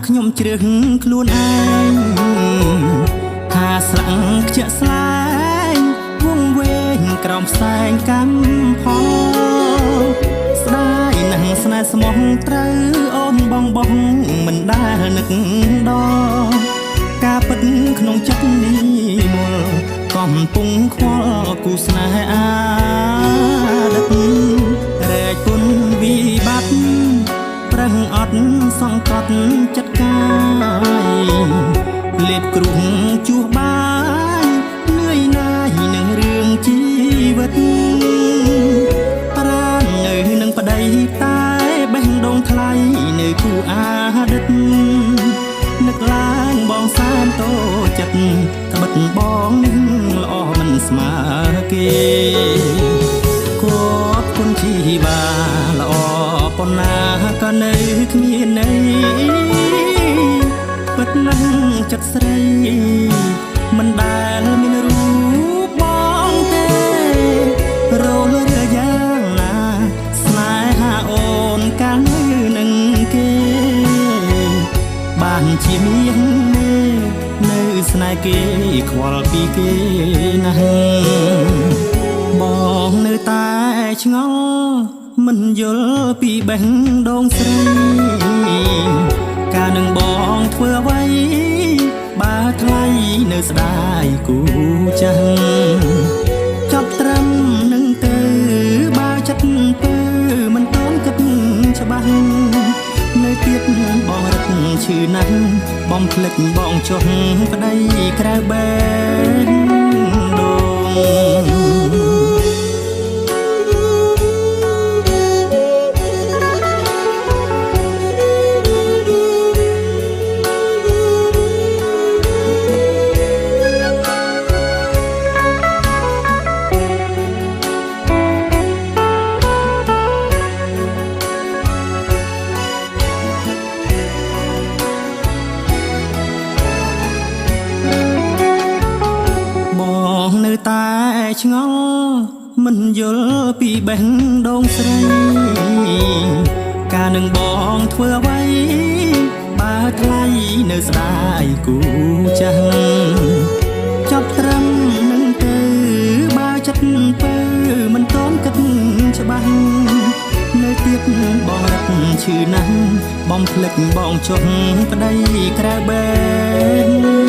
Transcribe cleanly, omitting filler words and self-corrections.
ខ្ញុំជ្រឹះខ្លួនឯងថាស្លាក់ខ្ជាក់ស្លែងវងវែងក្រោមផ្សែងកម្មផលស្ដាយណាស់ស្នេហ៍ស្មោះត្រូវអូនបងមិនដែលនឹកដល់ការពិតក្នុងចិត្តនេះមុលកំពុងខ្វល់គូស្នេហ៍អាដិតរែកពុនវិបត្តិប្រឹងអត់សង្កត់ចិត្តកាយលេបគ្រុងជួសបាយនឿយណាយនឹងរឿងជីវិតប្រាណនៅនឹងប្តីតែបេះដូងថ្លៃនៅគូអាដិតនឹកឡើងបងសែនតូចចិត្តត្បិតបងនឹងល្អមិនស្មើគេគាត់គុណជីវាល្អប៉ុណ្ណាក៏នៅគ្មានន័យពិតណាស់ចិត្តស្រីមិនដែលមានរូបបងទេរលរយ៉ាងណាស្នេហាអូនកាលនៅនឹងគេបានជាមាននៅស្នេហ៍គេខ្វល់ពីគេណាស់បងនៅតែឆ្ងល់មិនយល់ពីបេះដូងស្រីកាលនឹងបងធ្វើអ្វីបើថ្លៃនៅស្ដាយគូចាស់ចាប់ត្រឹមនឹងទៅបើចិត្តពើមិនតន់គិតច្បាស់នៅទៀតបងរឹកឈឺណាស់បំភ្លេចបងចុះប្តីក្រៅបេះដូងនៅតែឆ្ងល់មិនយល់ពីបេះដូងស្រីកាលនឹងបងធ្វើអ្វីបើថ្លៃនៅស្ដាយគូចាស់ចាប់ត្រឹមនឹងទៅបើចិត្តពើមិនតន់គិតច្បាស់នៅទៀតបងរឹកឈឺណាស់បំភ្លេចបងចុះប្តីក្រៅបេះ